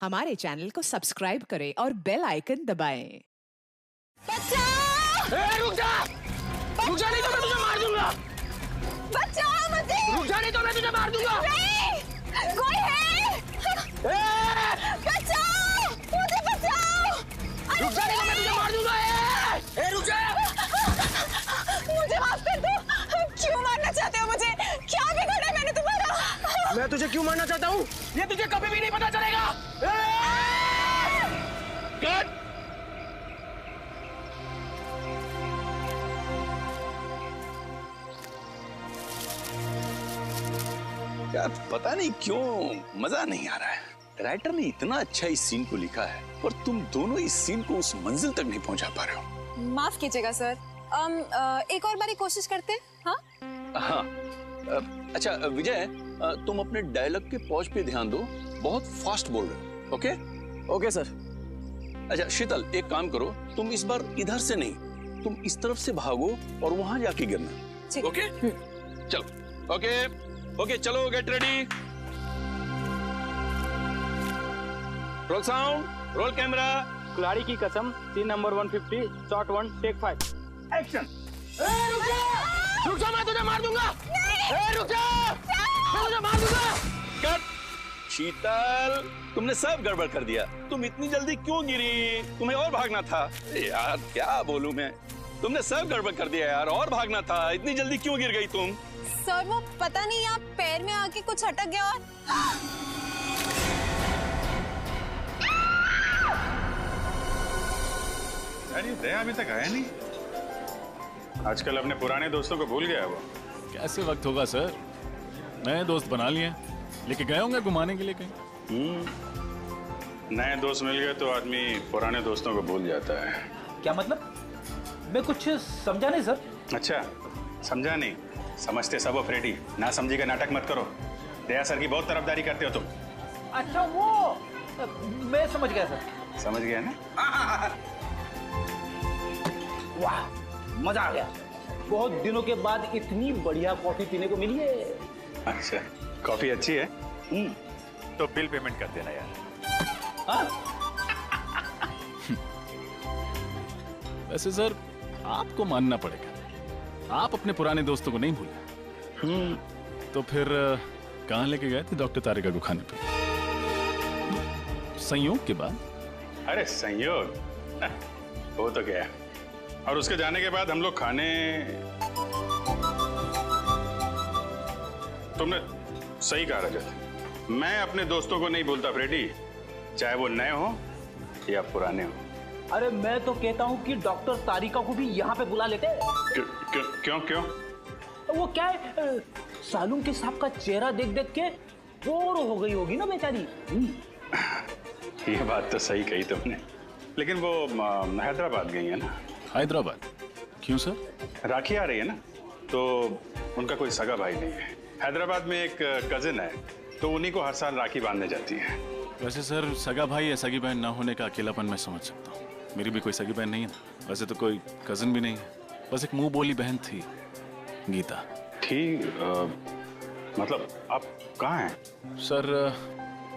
हमारे चैनल को सब्सक्राइब करें और बेल आइकन दबाएं। रुक जा! रुक जा नहीं तो मैं तुझे मार दूंगा। बचाओ मुझे! रुक जा नहीं तो मैं तुझे मार दूंगा। कोई है? बचाओ! मुझे बचाओ! रुक जा नहीं तो मैं तुझे मार दूंगा। रुक जा! मुझे माफ कर दो। क्यों मारना चाहते हो मुझे? क्या बिगाड़ा है मैंने तुम्हारा? मैं तुझे क्यों मारना चाहता हूँ ये तुझे कभी भी नहीं पता चलेगा। कट! यार पता नहीं क्यों मजा नहीं आ रहा है। राइटर ने इतना अच्छा इस सीन को लिखा है पर तुम दोनों इस सीन को उस मंजिल तक नहीं पहुंचा पा रहे हो। माफ कीजिएगा सर। एक और बारी कोशिश करते हैं। हाँ? अच्छा विजय, तुम अपने डायलॉग के पॉज पे ध्यान दो, बहुत फास्ट बोल रहे हो। Okay okay sir. अच्छा शीतल, एक काम करो, तुम इस बार इधर से नहीं, तुम इस तरफ से भागो और वहां जाके गिरना। ओके चलो। ओके चलो, get ready, roll sound, roll camera. कुल्हाड़ी की कसम, scene number 150, shot 1, take 5, action. रुक जा, मैं तुझे मार दूंगा। रुक जा, मैं तुझे मार दूंगा। कट! शीतल, तुमने सब गड़बड़ कर दिया। तुम इतनी जल्दी क्यों गिरी? तुम्हें और भागना था। यार क्या बोलूं मैं, तुमने सब गड़बड़ कर दिया यार, और भागना था। इतनी जल्दी क्यों गिर गई तुम? सर वो पता नहीं आप पैर में आके कुछ अटक गया और अरे दया अभी तक आया नहीं। आजकल अपने पुराने दोस्तों को भूल गया वो। कैसे वक्त होगा सर, नए दोस्त बना लिए, लेके गए होंगे घुमाने के लिए कहीं। नए दोस्त मिल गए तो आदमी पुराने दोस्तों को भूल जाता है। क्या मतलब? मैं कुछ समझा नहीं सर। अच्छा समझा नहीं, समझते सब हो फ्रेडी। ना समझी का नाटक मत करो। दया सर की बहुत तरफदारी करते हो तुम। अच्छा वो मैं समझ गया सर। समझ गया ना? वाह मजा आ गया। बहुत दिनों के बाद इतनी बढ़िया कॉफी पीने को मिली है। अच्छा कॉफी अच्छी है। तो बिल पेमेंट कर देना यार। वैसे सर आपको मानना पड़ेगा, आप अपने पुराने दोस्तों को नहीं भूले। तो फिर कहाँ लेके गए थे डॉक्टर तारिका को खाने पे? संयोग के बाद? अरे संयोग वो तो गया, और उसके जाने के बाद हम लोग खाने। तुमने सही कहा रजत, मैं अपने दोस्तों को नहीं भूलता फ्रेडी, चाहे वो नए हो या पुराने हो। अरे मैं तो कहता हूँ कि डॉक्टर तारिका को भी यहाँ पे बुला लेते। क्यों? वो क्या है, सालूम के साहब का चेहरा देख देख के बोर हो गई होगी ना बेचारी। ये बात तो सही कही तुमने, लेकिन वो हैदराबाद गई है ना। हैदराबाद? क्यों सर? राखी आ रही है ना, तो उनका कोई सगा भाई नहीं है। हैदराबाद में एक कजिन है, तो उन्हीं को हर साल राखी बांधने जाती है। वैसे सर सगा भाई या सगी बहन ना होने का अकेलापन मैं समझ सकता हूँ। मेरी भी कोई सगी बहन नहीं है ना, वैसे तो कोई कजिन भी नहीं है, बस एक मुंह बोली बहन थी, गीता। ठीक, मतलब आप कहाँ हैं? सर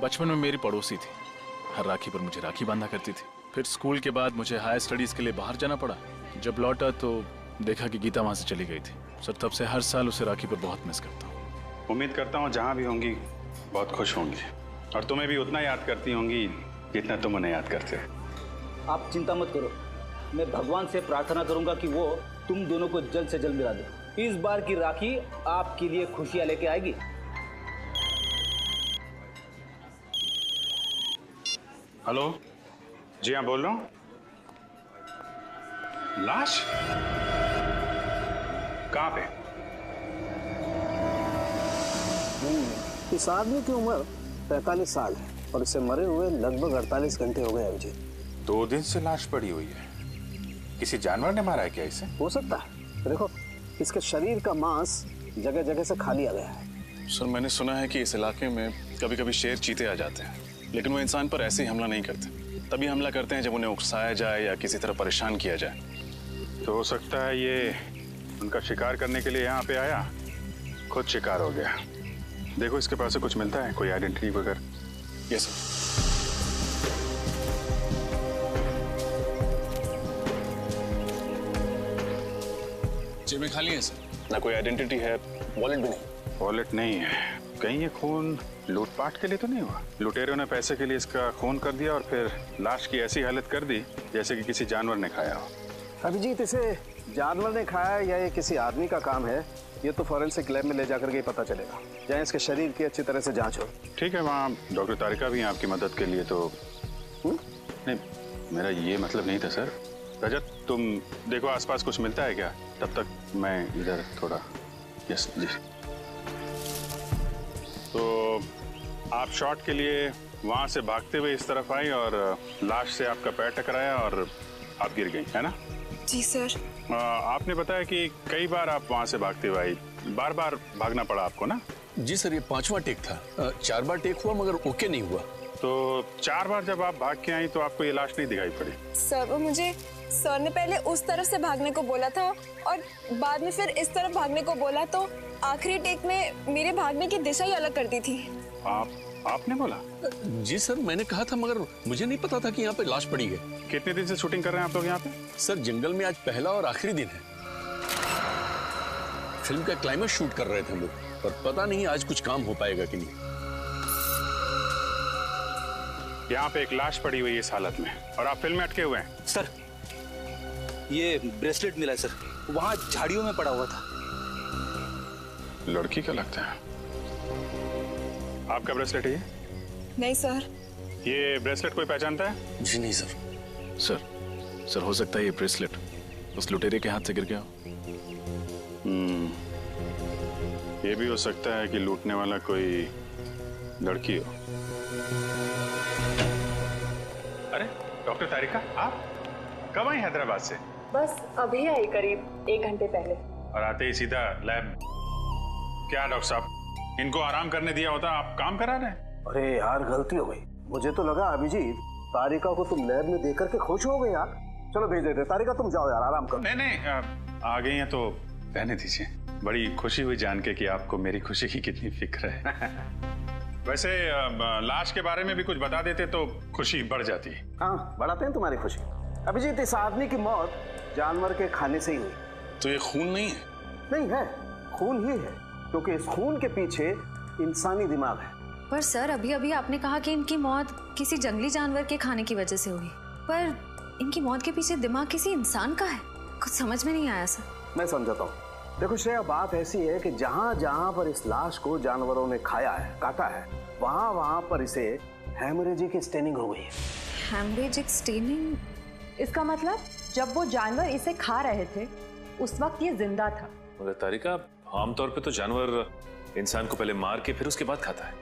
बचपन में मेरी पड़ोसी थी, हर राखी पर मुझे राखी बांधा करती थी। फिर स्कूल के बाद मुझे हायर स्टडीज के लिए बाहर जाना पड़ा। जब लौटा तो देखा कि गीता वहां से चली गई थी। सर तब से हर साल उसे राखी पर बहुत मिस करता हूँ। उम्मीद करता हूँ जहाँ भी होंगी बहुत खुश होंगी, और तुम्हें भी उतना याद करती होंगी जितना तुम उन्हें याद करते हो। आप चिंता मत करो, मैं भगवान से प्रार्थना करूंगा कि वो तुम दोनों को जल्द से जल्द मिला दे। इस बार की राखी आपके लिए खुशियां लेके आएगी। हेलो जी हाँ, बोल रहा हूँ। लाश कहाँ पे? इस आदमी की उम्र 45 साल है और इसे मरे हुए लगभग 48 घंटे हो गए अभिजीत। 2 दिन से लाश पड़ी हुई है। किसी जानवर ने मारा है क्या इसे? हो सकता है, देखो इसके शरीर का मांस जगह जगह से खा लिया गया है। सर मैंने सुना है कि इस इलाके में कभी कभी शेर चीते आ जाते हैं, लेकिन वो इंसान पर ऐसे ही हमला नहीं करते। तभी हमला करते हैं जब उन्हें उकसाया जाए या किसी तरह परेशान किया जाए। तो हो सकता है ये उनका शिकार करने के लिए यहाँ पे आया, खुद शिकार हो गया। देखो इसके पास से कुछ मिलता है, कोई आइडेंटिटी वगैरह? Yes sir. जेबें खाली हैं सर। ना कोई आइडेंटिटी है, वॉलेट भी नहीं। वॉलेट नहीं है। कहीं ये खून लूटपाट के लिए तो नहीं हुआ? लुटेरों ने पैसे के लिए इसका खून कर दिया और फिर लाश की ऐसी हालत कर दी जैसे कि किसी जानवर ने खाया हो। अभिजीत, इसे जानवर ने खाया या ये किसी आदमी का काम है, ये तो फॉरेंसिक लैब में ले जाकर के पता चलेगा, जहाँ इसके शरीर की अच्छी तरह से जांच हो। ठीक है, वहाँ डॉक्टर तारिका भी हैं आपकी मदद के लिए। तो नहीं, मेरा ये मतलब नहीं था सर। रजत, तुम देखो आसपास कुछ मिलता है क्या, तब तक मैं इधर थोड़ा। यस जी। तो आप शॉट के लिए वहाँ से भागते हुए इस तरफ आई और लाश से आपका पैर टकराया और आप गिर गई, है ना? जी सर। आपने बताया कि कई बार आप वहाँ से भागते हुए आई, बार बार भागना पड़ा आपको ना? जी सर, ये 5वां टेक था। 4 बार टेक हुआ मगर ओके नहीं हुआ। तो 4 बार जब आप भाग के आई तो आपको ये लाश नहीं दिखाई पड़ी? सर वो मुझे सर ने पहले उस तरफ से भागने को बोला था और बाद में फिर इस तरफ भागने को बोला, तो आखिरी टेक में मेरे भागने की दिशा ही अलग कर दी थी। आपने बोला? जी सर, मैंने कहा था मगर मुझे नहीं पता था कि यहाँ पे लाश पड़ी है। कितने दिन से शूटिंग कर रहे हैं आप लोग यहाँ पे? सर जंगल में आज पहला और आखिरी दिन है। फिल्म का क्लाइमेक्स शूट कर रहे थे हम लोग, पर पता नहीं आज कुछ काम हो पाएगा कि नहीं। यहाँ पे एक लाश पड़ी हुई है इस हालत में और आप फिल्म में अटके हुए हैं। सर ये ब्रेसलेट मिला है सर, वहाँ झाड़ियों में पड़ा हुआ था। लड़की का लगता है। आपका ब्रेसलेट है ये? नहीं सर। ये ब्रेसलेट कोई पहचानता है? जी नहीं सर। सर हो सकता है ये ब्रेसलेट उस लुटेरे के हाथ से गिर गया हो। ये भी हो सकता है कि लूटने वाला कोई लड़की हो। अरे डॉक्टर तारिका, आप कब आई हैदराबाद से? बस अभी आई, करीब 1 घंटे पहले। और आते ही सीधा लैब? क्या डॉक्टर साहब, इनको आराम करने दिया होता, आप काम करा रहे हैं? अरे यार, गलती हो गई। मुझे तो लगा अभिजीत तारिका को तुम लैब में देख करके खुश हो गए यार। चलो भेज देते। तारिका तुम जाओ यार, आराम करो। नहीं, आ गई हैं तो रहने दीजिए। बड़ी खुशी हुई जान के कि आपको मेरी खुशी की कितनी फिक्र है। वैसे लाश के बारे में भी कुछ बता देते तो खुशी बढ़ जाती। हाँ, बढ़ाते हैं तुम्हारी खुशी। अभिजीत, इस आदमी की मौत जानवर के खाने से ही हुई। तो ये खून नहीं है? नहीं है, खून ही है, क्योंकि इस खून के पीछे इंसानी दिमाग है। पर सर अभी अभी आपने कहा कि इनकी मौत किसी जंगली जानवर के खाने की वजह से हुई, पर इनकी मौत के पीछे दिमाग किसी इंसान का है। कुछ समझ में नहीं आया सर। मैं समझाता हूँ। देखो श्रेया, बात ऐसी है कि जहाँ जहाँ पर इस लाश को जानवरों ने खाया है, काटा है, वहाँ वहाँ पर इसे हेमरेजिक स्टेनिंग हो गई है। Haemorrhagic staining? इसका मतलब जब वो जानवर इसे खा रहे थे उस वक्त ये जिंदा था। मगर तारिका, आमतौर पे तो जानवर इंसान को पहले मार के फिर उसके बाद खाता है,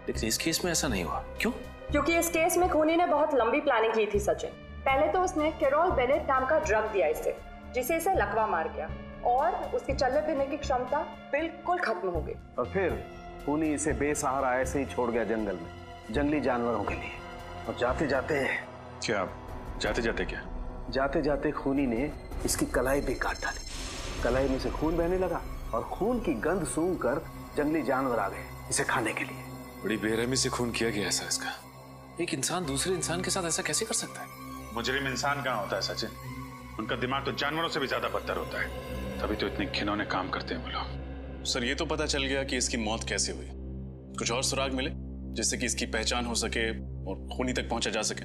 लेकिन इस केस में ऐसा नहीं हुआ। क्यों? क्योंकि इस केस में खूनी ने बहुत लंबी प्लानिंग की थी सचिन। पहले तो उसने कैरोल बेनेट नाम का ड्रग दिया इसे, जिसे इसे लकवा मार गया और उसकी चलने फिरने की क्षमता बिल्कुल खत्म हो गई। और फिर खूनी इसे बेसहारा ऐसे ही छोड़ गया जंगल में, जंगली जानवरों के लिए। और जाते जाते खूनी ने इसकी कलाई भी काट डाली। कलाई में से खून बहने लगा और खून की गंध सूंघकर जंगली जानवर आ गए इसे खाने के लिए। बड़ी बेरहमी से खून किया गया ऐसा इसका। एक इंसान दूसरे इंसान के साथ ऐसा कैसे कर सकता है? मुजरिम इंसान कहाँ होता है सचिन? उनका दिमाग तो जानवरों से भी ज्यादा बदतर होता है, तभी तो इतने घिनौने काम करते हैं वो लोग। सर ये तो पता चल गया कि इसकी मौत कैसे हुई। कुछ और सुराग मिले जिससे कि इसकी पहचान हो सके और खूनी तक पहुंचा जा सके?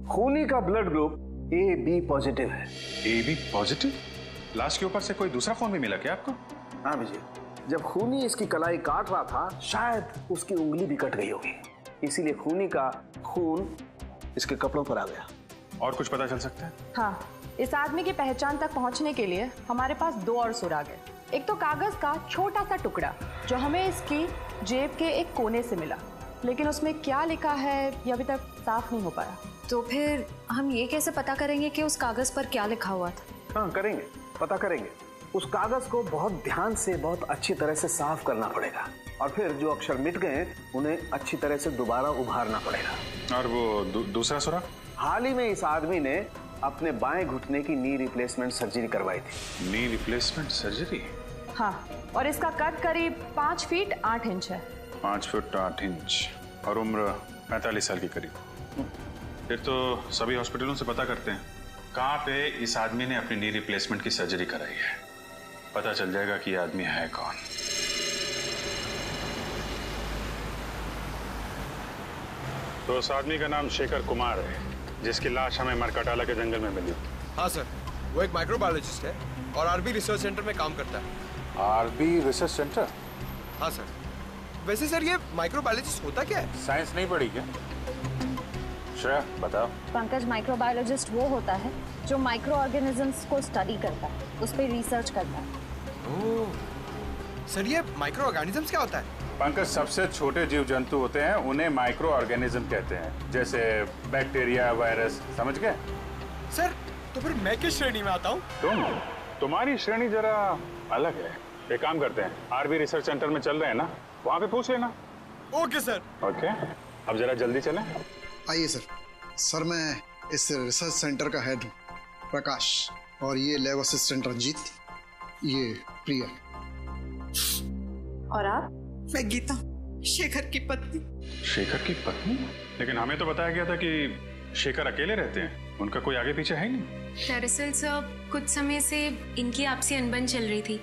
खूनी का ब्लड ग्रुप AB पॉजिटिव है। AB positive? लाश के ऊपर से कोई दूसरा खून भी मिला क्या आपको? हाँ विजय, जब खूनी इसकी कलाई काट रहा था शायद उसकी उंगली भी कट गई होगी, इसीलिए खूनी का खून इसके कपड़ों पर आ गया। और कुछ पता चल सकता है? हाँ, इस आदमी की पहचान तक पहुंचने के लिए हमारे पास 2 और सुराग है। एक तो कागज का छोटा सा टुकड़ा जो हमें इसकी जेब के एक कोने से मिला, लेकिन उसमें क्या लिखा है ये अभी तक साफ नहीं हो पाया। तो फिर हम ये कैसे पता करेंगे कि उस कागज पर क्या लिखा हुआ था? हाँ करेंगे, पता करेंगे। उस कागज को बहुत ध्यान से, बहुत अच्छी तरह से साफ करना पड़ेगा और फिर जो अक्षर मिट गए उन्हें अच्छी तरह से दोबारा उभारना पड़ेगा। और वो दूसरा सुराग? हाल ही में इस आदमी ने अपने बाएं घुटने की नी रिप्लेसमेंट सर्जरी करवाई थी। Knee replacement surgery? हाँ, और इसका कद करीब 5 फीट 8 इंच है। 5 फुट 8 इंच और उम्र 45 साल के करीब। फिर तो सभी हॉस्पिटलों से पता करते हैं कहाँ पे इस आदमी ने अपनी नी रिप्लेसमेंट की सर्जरी कराई है। पता चल जाएगा कि ये आदमी है कौन। तो उस आदमी का नाम शेखर कुमार है, जिसकी लाश हमें मरकटाला के जंगल में मिली। हाँ सर, वो एक माइक्रोबायोलॉजिस्ट है और आरबी रिसर्च सेंटर में काम करता है। RB research centre? हाँ सर। वैसे सर ये माइक्रोबायोलॉजिस्ट होता क्या है? साइंस नहीं पढ़ी क्या? श्रेया बताओ। पंकज, माइक्रोबायोलॉजिस्ट वो होता है जो माइक्रो ऑर्गेनिजम्स को स्टडी करता है, उस पर रिसर्च करता है। ओह, सर ये माइक्रो ऑर्गेनिजम्स क्या होता है? पंकज, सबसे छोटे जीव जंतु होते हैं, उन्हें माइक्रो ऑर्गेनिज्म कहते हैं, जैसे बैक्टीरिया, वायरस, समझ गए? सर तो फिर मैं किस श्रेणी में आता हूँ? तुम्हारी श्रेणी जरा अलग है। एक काम करते हैं, आरबी रिसर्च सेंटर में चल रहे हैं ना, वहाँ पे पूछ लेना। Okay sir. ओके, अब जरा जल्दी चलें। आइए सर। सर मैं इस रिसर्च सेंटर का हेड हूँ प्रकाश, और ये लैब असिस्टेंट रंजीत, ये प्रिया। और आप? मैं गीता, शेखर की पत्नी। शेखर की पत्नी? लेकिन हमें तो बताया गया था कि शेखर अकेले रहते हैं, उनका कोई आगे पीछे है नहीं। दरअसल सर कुछ समय से इनकी आपसी अनबन चल रही थी,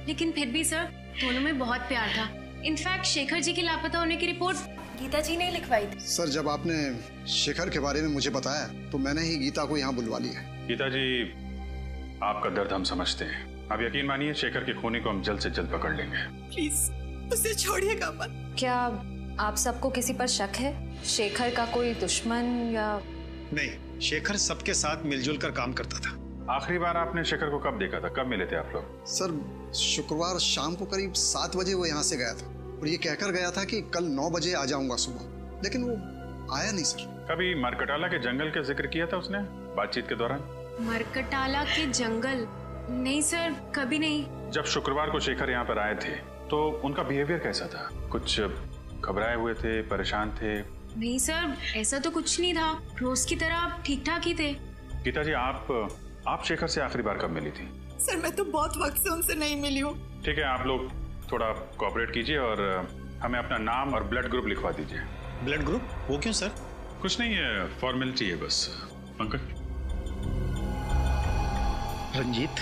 लेकिन फिर भी सर दोनों में बहुत प्यार था। इनफैक्ट शेखर जी के लापता होने की रिपोर्ट गीता जी ने लिखवाई थी। सर जब आपने शेखर के बारे में मुझे बताया तो मैंने ही गीता को यहाँ बुलवा लिया। गीता जी, आपका दर्द हम समझते हैं। अब यकीन मानिए, शेखर के खूनी को हम जल्द से जल्द पकड़ लेंगे। प्लीज उसे छोड़िएगा मत। क्या आप सबको किसी पर शक है? शेखर का कोई दुश्मन या? नहीं, शेखर सबके साथ मिलजुल कर काम करता था। आखिरी बार आपने शेखर को कब देखा था? कब मिले थे आप लोग? सर शुक्रवार शाम को करीब 7 बजे वो यहाँ से गया था और ये कहकर गया था कि कल 9 बजे आ जाऊंगा सुबह, लेकिन वो आया नहीं सर। कभी मरकटाला के जंगल का जिक्र किया था उसने बातचीत के दौरान? मरकटाला के जंगल? नहीं सर, कभी नहीं। जब शुक्रवार को शेखर यहाँ पर आए थे तो उनका बिहेवियर कैसा था? कुछ घबराए हुए थे, परेशान थे? नहीं सर, ऐसा तो कुछ नहीं था, रोज की तरह ठीक ठाक ही थे। गीता जी, आप शेखर से आखिरी बार कब मिली थी? सर मैं तो बहुत वक्त से उनसे नहीं मिली हूँ। ठीक है, आप लोग थोड़ा कोऑपरेट कीजिए और हमें अपना नाम और ब्लड ग्रुप लिखवा दीजिए। Blood group? वो क्यों सर? कुछ नहीं है, फॉर्मेलिटी है बस। Pankaj. Ranjit,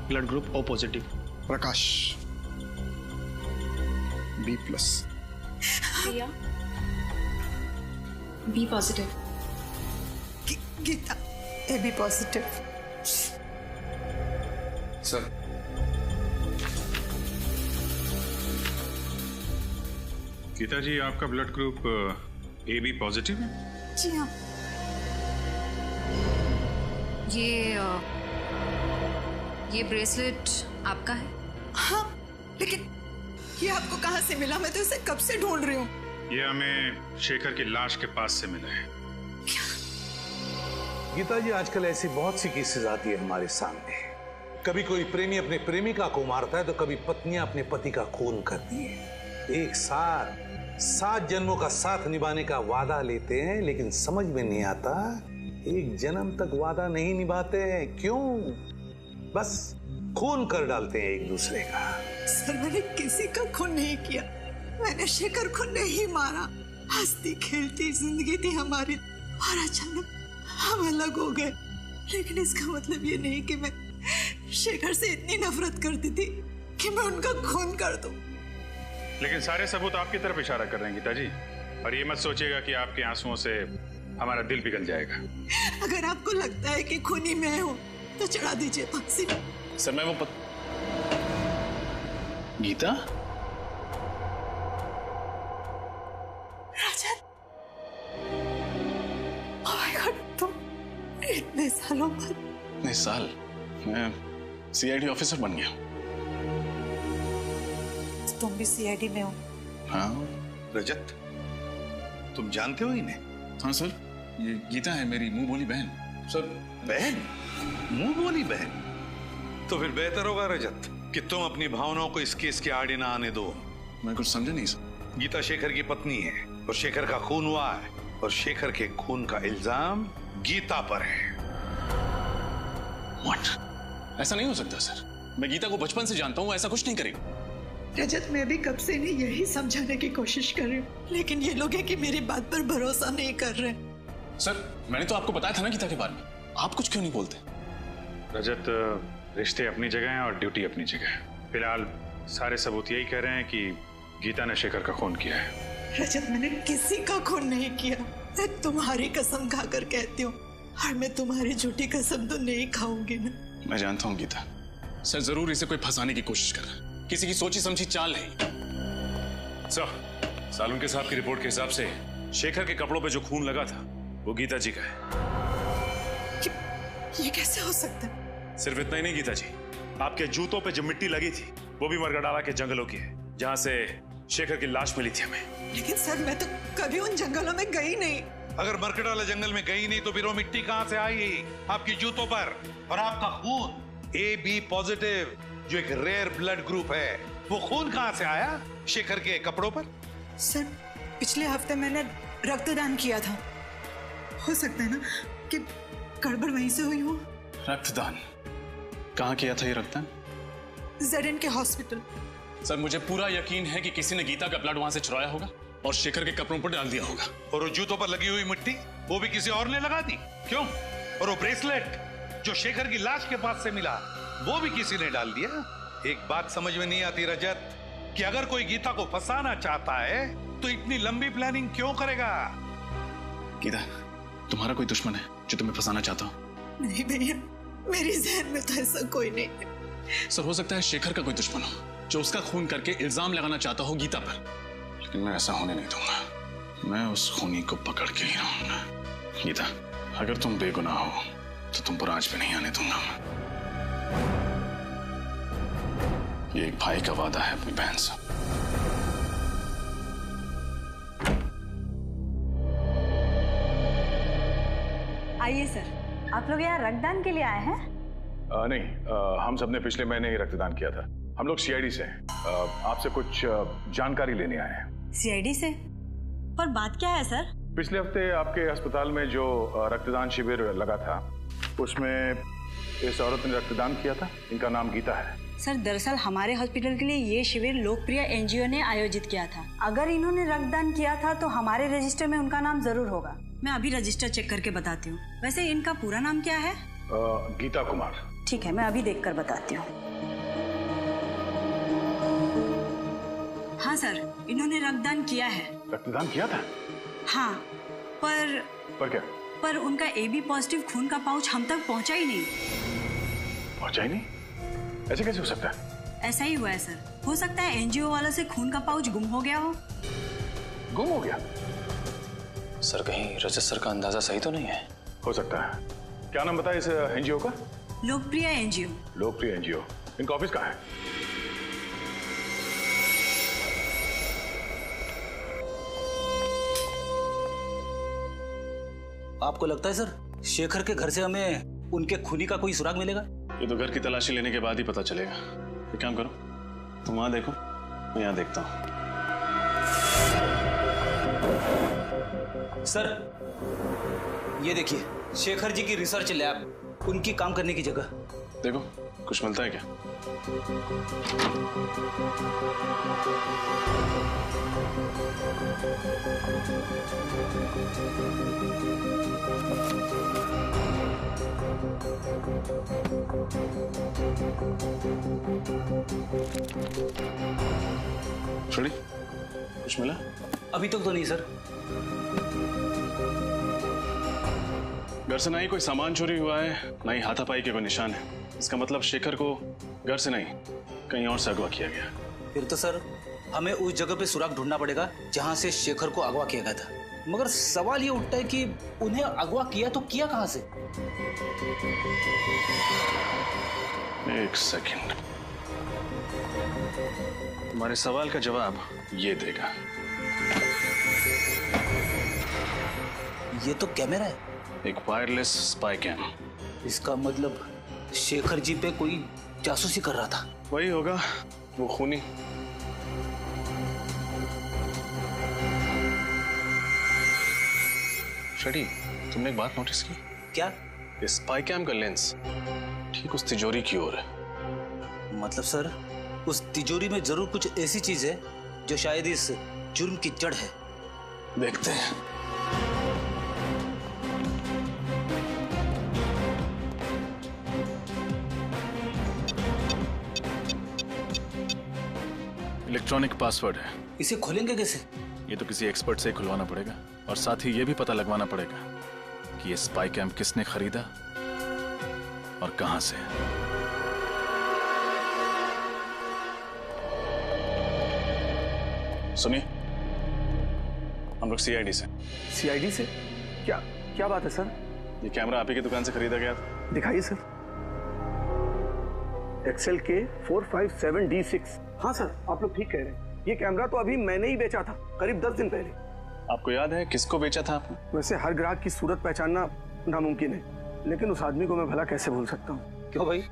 blood group O positive. Prakash B+। Priya B positive. Geeta AB positive. Sir Geeta ji, आपका ब्लड ग्रुप AB पॉजिटिव है? जी हाँ। ये ब्रेसलेट आपका है? हाँ, लेकिन ये आपको कहाँ से मिला? मैं तो इसे कब से ढूंढ रही हूँ। ये हमें शेखर की लाश के पास से मिला है। गीता जी, आजकल ऐसी बहुत सी केसेस आती है हमारे सामने। कभी कोई प्रेमी अपने प्रेमिका को मारता है तो कभी पत्नियां अपने पति का खून करती है। एक साथ 7 जन्मों का साथ निभाने का वादा लेते हैं, लेकिन समझ में नहीं आता एक जन्म तक वादा नहीं निभाते हैं। क्यों? बस खून कर डालते हैं एक दूसरे का। सर मैंने किसी का खून नहीं किया, मैंने शेखर को नहीं मारा। हंसती खेलती जिंदगी थी हमारी और अचानक हम अलग हो गए। लेकिन इसका मतलब ये नहीं कि मैं शेखर से इतनी नफरत करती थी कि मैं उनका खून कर दूं। लेकिन सारे सबूत आपकी तरफ इशारा कर रहे हैं गीता जी, और ये मत सोचिएगा कि आपके आंसुओं से हमारा दिल पिघल जाएगा। अगर आपको लगता है कि खूनी मैं हूं तो चढ़ा दीजिए फांसी। सर मैं वो गीता? राजन, ओह माय गॉड, तुम इतने सालों बाद? इतने साल? मैं CID ऑफिसर बन गया। तुम भी CID में हो? हाँ। रजत, तुम जानते हो इन्हें? हाँ सर, ये गीता है मेरी मुंह बोली बहन। सर बहन? मुंह बोली बहन? तो फिर बेहतर होगा रजत कि तुम अपनी भावनाओं को इस केस के आड़े ना आने दो। मैं कुछ समझा नहीं सर। गीता शेखर की पत्नी है और शेखर का खून हुआ है, और शेखर के खून का इल्जाम गीता पर है। What? ऐसा नहीं हो सकता सर, मैं गीता को बचपन से जानता हूँ, ऐसा कुछ नहीं करेगी। रजत, मैं भी कब से इन्हें यही समझाने की कोशिश कर रही हूँ, लेकिन ये लोग हैं कि मेरी बात पर भरोसा नहीं कर रहे। सर मैंने तो आपको बताया था ना गीता के बारे में, आप कुछ क्यों नहीं बोलते? रजत, रिश्ते अपनी जगह हैं और ड्यूटी अपनी जगह है। फिलहाल सारे सबूत यही कह रहे हैं कि गीता ने शेखर का खून किया है। रजत, मैंने किसी का खून नहीं किया। मैं तुम्हारी कसम खाकर कहती हूँ, और मैं तुम्हारी झूठी कसम तो नहीं खाऊंगी ना। मैं जानता हूँ गीता, सर जरूर इसे कोई फंसाने की कोशिश कर रहा है, किसी की सोची समझी चाल है। सर, सालुंके साहब की रिपोर्ट के हिसाब से शेखर के कपड़ों पे जो खून लगा था वो गीता जी का है। ये कैसे हो सकता है? सिर्फ इतना ही नहीं गीता जी, आपके जूतों पे जो मिट्टी लगी थी वो भी मरगडाला के जंगलों की है, जहाँ से शेखर की लाश मिली थी हमें। लेकिन सर, मैं तो कभी उन जंगलों में गई नहीं। अगर मरकडाला जंगल में गई नहीं तो फिर वो मिट्टी कहाँ से आई आपकी जूतों पर? और आपका खून AB पॉजिटिव, जो एक रेयर ब्लड ग्रुप है, वो खून कहाँ से आया शेखर के कपड़ों पर? सर, पिछले हफ्ते मैंने रक्तदान किया था। हो सकता है ना कि गड़बड़ वहीं से हुई हो। रक्तदान? कहाँ किया था ये रक्तदान? ZN के हॉस्पिटल। सर, मुझे पूरा यकीन है कि किसी ने गीता का ब्लड वहां से चुराया होगा और शेखर के कपड़ों पर डाल दिया होगा। और वो जूतों पर लगी हुई मिट्टी वो भी किसी और ने लगा दी? क्यों? और वो ब्रेसलेट जो शेखर की लाश के पास से मिला वो भी किसी ने डाल दिया? एक बात समझ में नहीं आती रजत, कि अगर कोई गीता को फंसाना चाहता है तो इतनी लंबी प्लानिंग क्यों करेगा? गीता, तुम्हारा कोई दुश्मन है जो तुम्हें फंसाना चाहता हो? नहीं भैया, मेरी जहन में तो ऐसा कोई नहीं है। सर, हो सकता है शेखर का कोई दुश्मन हो जो उसका खून करके इल्जाम लगाना चाहता हो गीता पर, लेकिन मैं ऐसा होने नहीं दूंगा। मैं उस खूनी को पकड़ के ही रहूंगा। गीता, अगर तुम बेगुनाह हो तो तुम पर आज भी नहीं आने दूंगा। ये एक भाई का वादा है अपनी बहन से। आइए सर, आप लोग यहाँ रक्तदान के लिए आए हैं? नहीं, हम सबने पिछले महीने ही रक्तदान किया था। हम लोग CID से हैं। आपसे कुछ जानकारी लेने आए हैं। CID से? पर बात क्या है सर? पिछले हफ्ते आपके अस्पताल में जो रक्तदान शिविर लगा था उसमें इस औरत ने रक्तदान किया था। इनका नाम गीता है। सर, दरअसल हमारे हॉस्पिटल के लिए ये शिविर लोकप्रिय NGO ने आयोजित किया था। अगर इन्होंने रक्तदान किया था तो हमारे रजिस्टर में उनका नाम जरूर होगा। मैं अभी रजिस्टर चेक करके बताती हूँ। वैसे इनका पूरा नाम क्या है? गीता कुमार। ठीक है, मैं अभी देखकर बताती हूँ। हाँ सर, इन्होंने रक्तदान किया है। रक्तदान किया था? हाँ, पर क्या? पर उनका AB पॉजिटिव खून का पाउच हम तक पहुंचा ही नहीं। पहुंचा ही नहीं? ऐसे कैसे हो सकता है? ऐसा ही हुआ है सर। हो सकता है NGO वालों से खून का पाउच गुम हो गया हो। गुम हो गया? सर, कहीं रजत सर का अंदाजा सही तो नहीं है? हो सकता है। क्या नाम बताया इस NGO का? लोकप्रिय NGO। लोकप्रिय NGO। इनका ऑफिस कहाँ है? आपको लगता है सर शेखर के घर से हमें उनके खूनी का कोई सुराग मिलेगा? ये तो घर की तलाशी लेने के बाद ही पता चलेगा। एक काम करो, तुम वहां देखो, मैं यहाँ देखता हूँ। सर, ये देखिए शेखर जी की रिसर्च लैब, उनकी काम करने की जगह। देखो, कुछ मिलता है क्या? छोड़ी, कुछ मिला? अभी तक तो नहीं सर। घर से ना ही कोई सामान चोरी हुआ है, ना ही हाथापाई के कोई निशान है। इसका मतलब शेखर को घर से नहीं, कहीं और से अगवा किया गया। फिर तो सर हमें उस जगह पे सुराग ढूंढना पड़ेगा जहां से शेखर को अगवा किया गया था। मगर सवाल ये उठता है कि उन्हें अगवा किया तो किया कहां से? एक सेकंड, तुम्हारे सवाल का जवाब ये देगा। ये तो कैमरा है। एक वायरलेस स्पाई कैम। इसका मतलब शेखर जी पे कोई जासूसी कर रहा था। वही होगा, वो खूनी। शडी, तुमने एक बात नोटिस की? क्या? इस स्पाई कैम का लेंस ठीक उस तिजोरी की ओर है। मतलब सर उस तिजोरी में जरूर कुछ ऐसी चीज है जो शायद इस जुर्म की जड़ है। देखते हैं। इलेक्ट्रॉनिक पासवर्ड है। इसे खोलेंगे कैसे? ये तो किसी एक्सपर्ट से खुलवाना पड़ेगा और साथ ही ये भी पता लगवाना पड़ेगा कि ये स्पाई कैम किसने खरीदा और कहां से। सुनिए, हम लोग सीआईडी से। सीआईडी से? क्या क्या बात है सर? ये कैमरा आप ही की दुकान से खरीदा गया था। दिखाइए सर। एक्सेल के 457D6। हाँ सर, आप लोग ठीक कह रहे हैं। ये कैमरा तो अभी मैंने ही बेचा था, करीब 10 दिन पहले। आपको याद है किसको बेचा था आपने? वैसे हर ग्राहक की सूरत पहचानना नामुमकिन है, लेकिन उस आदमी को मैं भला कैसे भूल सकता हूँ। क्यों भाई,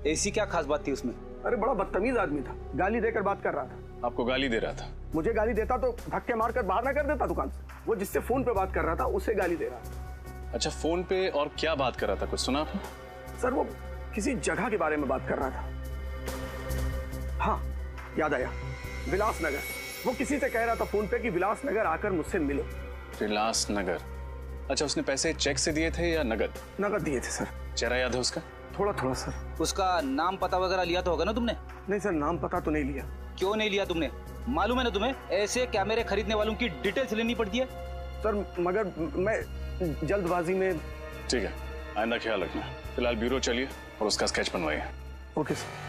ऐसी क्या खास बात थी उसमें? अरे बड़ा बदतमीज आदमी था, गाली देकर बात कर रहा था। आपको गाली दे रहा था? मुझे गाली देता तो धक्के मारकर बाहर ना कर देता दुकान से। वो जिससे फोन पे बात कर रहा था उसे गाली दे रहा था। अच्छा, फोन पे और क्या बात कर रहा था, कुछ सुना आपने? सर वो किसी जगह के बारे में बात कर रहा था। हाँ याद आया, विलासनगर। वो किसी से कह रहा था फोन पे कि विलासनगर आकर मुझसे मिलो। विलासनगर? अच्छा, उसने पैसे चेक से दिए थे या नगद? नगद दिए थे सर। चेहरा याद है उसका? थोड़ा थोड़ा सर। उसका नाम पता वगैरह लिया तो होगा ना तुमने? नहीं सर, नाम पता तो नहीं लिया। क्यों नहीं लिया तुमने? मालूम है ना तुम्हें, ऐसे कैमरे खरीदने वालों की डिटेल्स लेनी पड़ती है। सर मगर मैं जल्दबाजी में। ठीक है, आइंदा ख्याल रखना। फिलहाल ब्यूरो चलिए और उसका स्केच बनवाइए। Okay sir.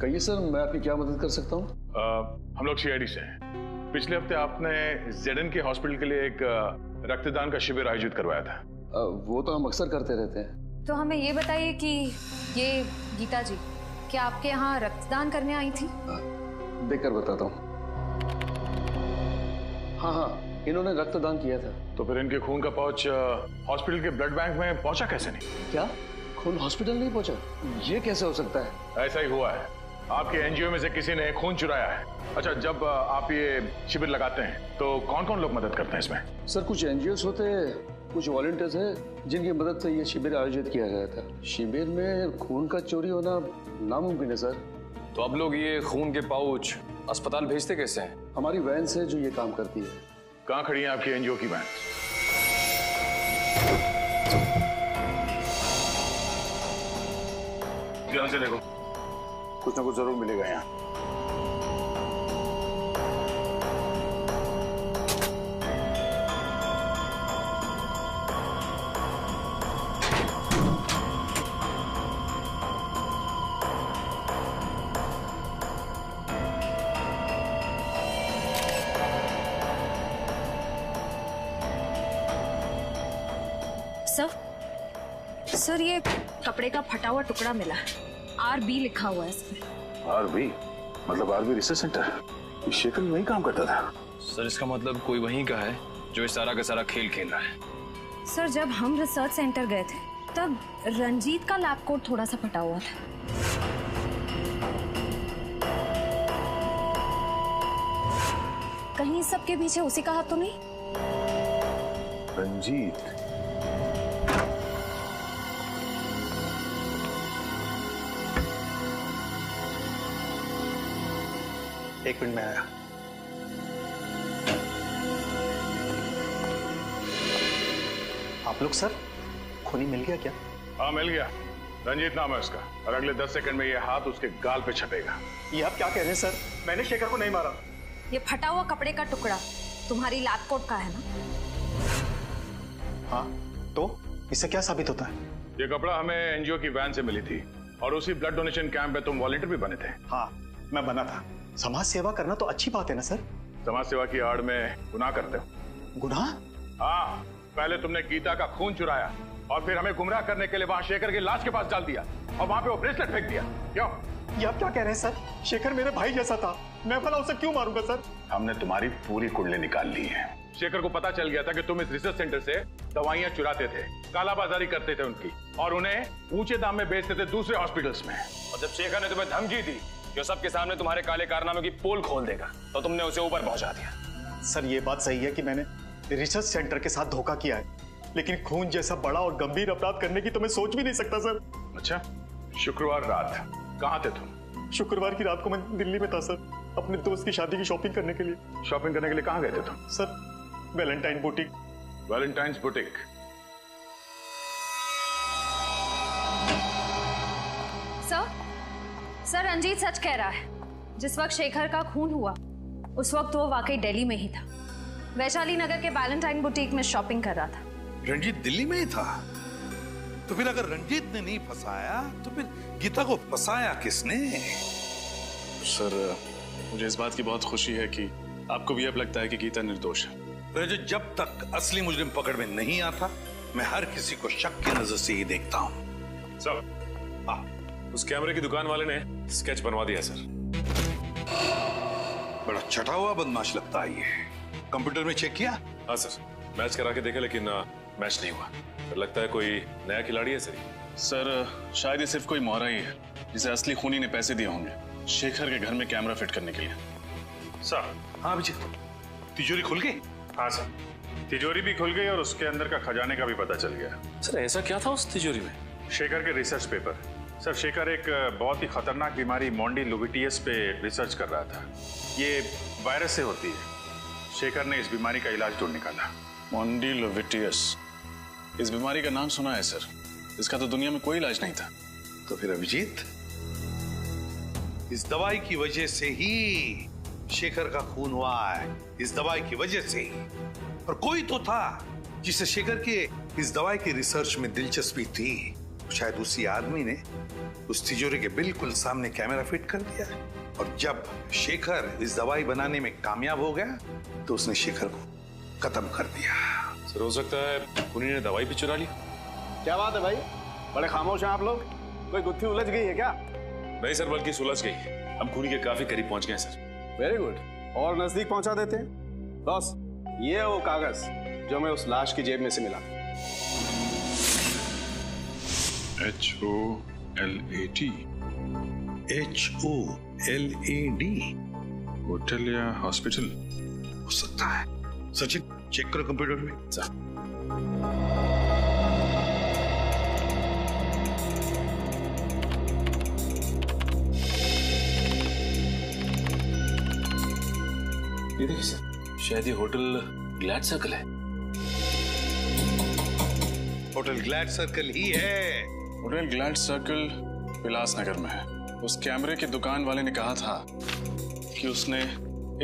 कहिए सर, मैं आपकी क्या मदद कर सकता हूँ? हम लोग सीआईडी से हैं। पिछले हफ्ते आपने जेडन के हॉस्पिटल के लिए एक रक्तदान का शिविर आयोजित करवाया था। वो तो हम अक्सर करते रहते हैं। तो हमें ये बताइए कि ये गीता जी क्या आपके यहाँ रक्तदान करने आई थी? देखकर बताता हूँ। हाँ, इन्होंने रक्तदान किया था। तो फिर इनके खून का पाउच हॉस्पिटल के ब्लड बैंक में पहुंचा कैसे नहीं? क्या खून हॉस्पिटल नहीं पहुंचा? ये कैसे हो सकता है? ऐसा ही हुआ है, आपके एनजीओ में से किसी ने खून चुराया है। अच्छा, जब आप ये शिविर लगाते हैं तो कौन कौन लोग मदद करते हैं इसमें? सर कुछ एनजीओस होते हैं, कुछ वॉलंटियर्स हैं जिनकी मदद से ये शिविर आयोजित किया गया था। शिविर में खून का चोरी होना नामुमकिन है सर। तो अब लोग ये खून के पाउच अस्पताल भेजते कैसे हैं? हमारी वैन से जो ये काम करती है। कहाँ खड़ी है आपकी एनजीओ की वैन? ध्यान से देखो, कुछ ना कुछ जरूर मिलेगा यहाँ। सर ये कपड़े का फटा हुआ टुकड़ा मिला है, RB लिखा हुआ है इसमें। RB मतलब RB रिसर्च सेंटर। शेखर वहीं काम करता था। सर इसका मतलब कोई वहीं का है जो इस सारा का सारा खेल खेल रहा है। सर जब हम रिसर्च सेंटर गए थे तब रंजीत का लैब कोट थोड़ा सा फटा हुआ था। कहीं इस सब के पीछे उसी का हाथ तो नहीं? रंजीत? एक मिनट में आया। आप लोग सर, खूनी मिल गया क्या? हाँ मिल गया, रंजीत नाम है उसका, और अगले 10 सेकंड में ये हाथ उसके गाल पे छपेगा। ये आप क्या कह रहे हैं सर? मैंने शेखर को नहीं मारा। ये फटा हुआ कपड़े का टुकड़ा तुम्हारी लैब कोट का है ना? हाँ, तो इससे क्या साबित होता है? ये कपड़ा हमें एनजीओ की वैन से मिली थी और उसी ब्लड डोनेशन कैंप में तुम वॉलंटियर भी बने थे। हाँ, मैं बना था। समाज सेवा करना तो अच्छी बात है ना सर? समाज सेवा की आड़ में गुनाह करते हो। गुनाह? हाँ, पहले तुमने गीता का खून चुराया और फिर हमें गुमराह करने के लिए वहां शेखर की लाश के पास डाल दिया और वहां पे वो ब्रेसलेट फेंक दिया। क्यों? ये आप क्या कह रहे हैं सर? शेखर मेरे भाई जैसा था, मैं भला उसे क्यों मारूंगा सर? हमने तुम्हारी पूरी कुंडली निकाल ली है। शेखर को पता चल गया था कि तुम इस रिसर्च सेंटर से दवाइयां चुराते थे, कालाबाजारी करते थे उनकी, और उन्हें ऊंचे दाम में बेचते थे दूसरे हॉस्पिटल्स में। और जब शेखर ने तुम्हें धमकी दी जो सबके सामने तुम्हारे काले कारनामे की पोल खोल देगा, तो तुमने उसे ऊपर पहुंचा दिया। सर ये बात सही है कि मैंने रिसर्च सेंटर के साथ धोखा किया है, लेकिन खून जैसा बड़ा और गंभीर अपराध करने की तो मैं सोच भी नहीं सकता सर। अच्छा, शुक्रवार रात कहाँ थे तुम? शुक्रवार की रात को मैं दिल्ली में था सर, अपने दोस्त की शादी की शॉपिंग करने के लिए। शॉपिंग करने के लिए कहाँ गए थे तुम? Sir Valentine boutique. Valentine's boutique? Ranjit सच कह रहा है। जिस वक्त शेखर का खून हुआ उस वक्त वो वाकई दिल्ली में ही था। वैशाली नगर के वैलेंटाइन बुटीक में शॉपिंग कर रहा था। रंजीत दिल्ली में ही था? तो फिर अगर रंजीत ने नहीं फंसाया तो फिर गीता को फंसाया किसने? सर, मुझे इस बात की बहुत खुशी है कि आपको भी अब लगता है कि गीता निर्दोष है। रजत, जब तक असली मुजरिम पकड़ में नहीं आता मैं हर किसी को शक की नजर से ही देखता हूँ। सर, उस कैमरे की दुकान वाले ने स्केच बनवा दिया सर। बड़ा चटा हुआ बदमाश लगता है ये। कंप्यूटर में चेक किया? हाँ सर, मैच करा के देखा लेकिन मैच नहीं हुआ। सर, लगता है कोई नया खिलाड़ी है सर। सर, शायद ये सिर्फ कोई मोहरा ही है जिसे असली खूनी ने पैसे दिए होंगे शेखर के घर में कैमरा फिट करने के लिए। सर, हाँ अभिजीत, तिजोरी खुल गई? हाँ सर, तिजोरी भी खुल गई और उसके अंदर का खजाने का भी पता चल गया। सर, ऐसा क्या था उस तिजोरी में? शेखर के रिसर्च पेपर। सर, शेखर एक बहुत ही खतरनाक बीमारी मोंडिलोविटियस पे रिसर्च कर रहा था। ये वायरस से होती है। शेखर ने इस बीमारी का इलाज ढूंढ निकाला। मोंडिलोविटियस, इस बीमारी का नाम सुना है सर, इसका तो दुनिया में कोई इलाज नहीं था। तो फिर अभिजीत, इस दवाई की वजह से ही शेखर का खून हुआ है। इस दवाई की वजह से ही। और कोई तो था जिसे शेखर के इस दवाई की रिसर्च में दिलचस्पी थी। शायद उसी आदमी ने उस तिजोरी के बिल्कुल सामने कैमरा फिट कर दिया। और जब शेखर इस दवाई बनाने में कामयाब हो गया तो उसने शेखर को खत्म कर दिया। सर, हो सकता है खूनी ने दवाई भी चुरा ली। क्या बात है भाई, बड़े खामोश हैं आप लोग। कोई गुत्थी उलझ गई है क्या? नहीं सर, बल्कि सुलझ गई। हम खूनी के काफी करीब पहुंच गए सर। वेरी गुड, और नजदीक पहुंचा देते हैं। बॉस, ये है वो कागज जो हमें उस लाश की जेब में से मिला। HOLAT। HOLAD? होटल या हॉस्पिटल हो सकता है। सचिन, चेक करो कंप्यूटर में। ये देखिए सर, शायद ये होटल ग्लैड सर्कल है। होटल ग्लैड सर्कल ही है। होटल ग्लैड सर्कल विलासनगर में है। उस कैमरे की दुकान वाले ने कहा था कि उसने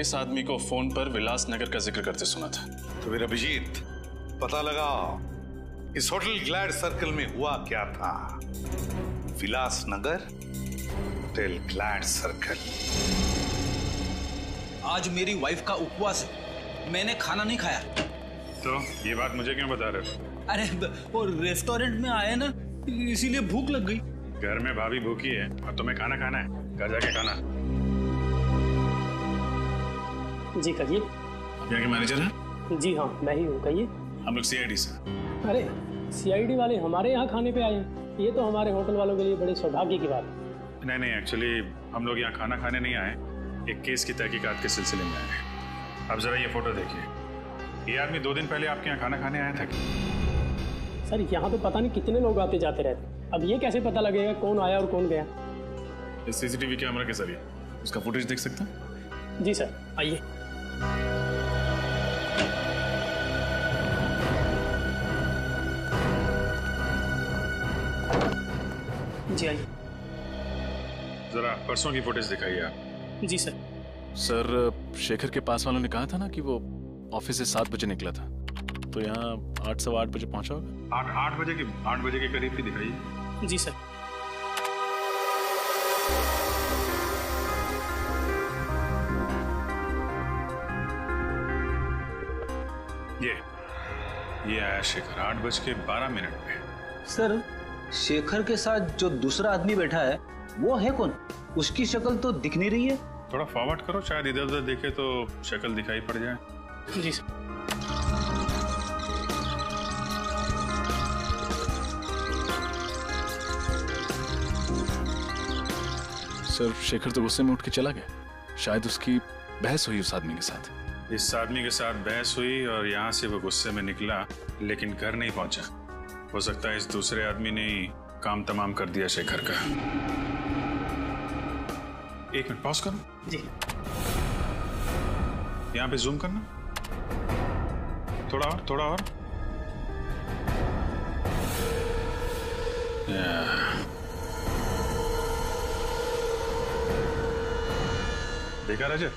इस आदमी को फोन पर विलासनगर का जिक्र करते सुना था। तो फिर अभिजीत, पता लगाओ इस होटल ग्लैड सर्कल में हुआ क्या था। Vilasnagar, hotel glad circle. आज मेरी वाइफ का उपवास है, मैंने खाना नहीं खाया। तो ये बात मुझे क्यों बता रहे हो? अरे वो रेस्टोरेंट में आए ना, इसीलिए भूख लग गई। घर में भाभी भूखी है और तुम्हें खाना खाना है, घर जाके खाना। जी कहिए। आप यहाँ के मैनेजर हैं? जी हाँ, मैं ही हूँ, कहिए। हम लोग CID से। अरे CID वाले हमारे यहाँ खाने पे आए हैं, ये तो हमारे होटल वालों के लिए बड़े सौभाग्य की बात है। नहीं, एक्चुअली हम लोग यहाँ खाना खाने नहीं आए, एक केस की तहकीकात के सिलसिले में आए हैं। अब जरा ये फोटो देखिए। ये आदमी 2 दिन पहले आपके यहाँ खाना खाने आया था क्या? सर, यहाँ तो पता नहीं कितने लोग आते जाते रहते, अब ये कैसे पता लगेगा कौन आया और कौन गया? इस CCTV कैमरा के जरिए उसका फुटेज देख सकते हैं? जी सर, आइए। जी आइए। जरा परसों की फुटेज दिखाइए आप। जी सर। सर, शेखर के पास वालों ने कहा था ना कि वो ऑफिस से 7 बजे निकला था, तो यहाँ 8 सवा 8 बजे पहुंचा होगा। 8 बजे के करीब की दिखाइए। जी सर। ये आया शेखर 8:12 पे। सर, शेखर के साथ जो दूसरा आदमी बैठा है वो है कौन? उसकी शक्ल तो दिख नहीं रही है। थोड़ा फॉरवर्ड करो, शायद इधर उधर देखे तो शक्ल दिखाई पड़ जाए। जी सर। सर, शेखर तो गुस्से में उठ के चला गया। शायद उसकी बहस हुई उस आदमी के साथ। इस आदमी के साथ बहस हुई और यहाँ से वो गुस्से में निकला, लेकिन घर नहीं पहुंचा। हो सकता है इस दूसरे आदमी ने ही काम तमाम कर दिया शेखर का। 1 मिनट पॉज करो। जी। यहाँ पे जूम करना, थोड़ा और। देखा रजत?